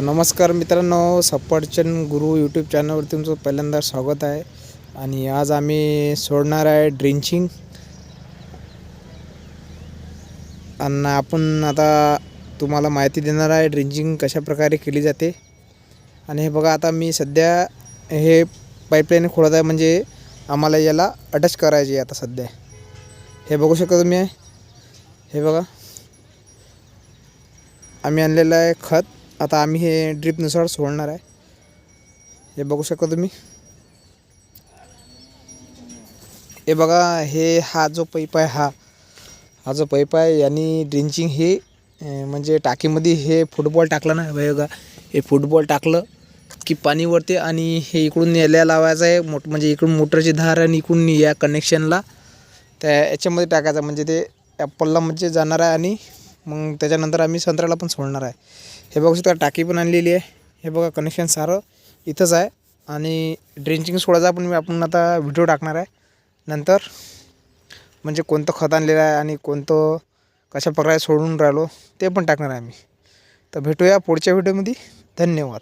नमस्कार मित्रांनो, सफरचंद गुरु यूट्यूब चॅनलवरती तुमचं पहिल्यांदा स्वागत आहे. आणि आज आम्ही सोडणार आहे ड्रिंचिंग. आणि आपण आता तुम्हाला माहिती देणार आहे ड्रिंचिंग कशा प्रकारे केली जाते. आणि हे बघा, आता मी सध्या हे पाईपलाईन खोदत आहे, म्हणजे आम्हाला याला अटॅच करायची आता सध्या. हे बघू शकता तुम्ही, हे बघा आम्ही आणलेलं आहे खत. आता आम्ही हे ड्रिपनुसार सोडणार आहे. हे बघू शकता तुम्ही, हे बघा, हा जो पाईप आहे, हा जो पाईप आहे यांनी ड्रिंचिंग हे म्हणजे टाकीमध्ये हे फुटबॉल टाकलं ना बघा, हे फुटबॉल टाकलं की पाणी वरते आणि हे इकडून याला लावायचं आहे म्हणजे इकडून मोटरची धार आणि इकडून या कनेक्शनला त्या याच्यामध्ये टाकायचं, म्हणजे ते ॲपलला म्हणजे जाणार आहे. आणि मग त्याच्यानंतर आम्ही संत्र्याला पण सोडणार आहे. हे बघू शकता, टाकी पण आणलेली आहे. हे बघा, कनेक्शन सारं इथंच आहे. आणि ड्रिंचिंग सोडायचा पण आपण आता व्हिडिओ टाकणार आहे नंतर, म्हणजे कोणतं खत आणलेलं आहे आणि कोणतं कशा प्रकारे सोडून राहिलो ते पण टाकणार आहे आम्ही. तर भेटूया पुढच्या व्हिडिओमध्ये. धन्यवाद.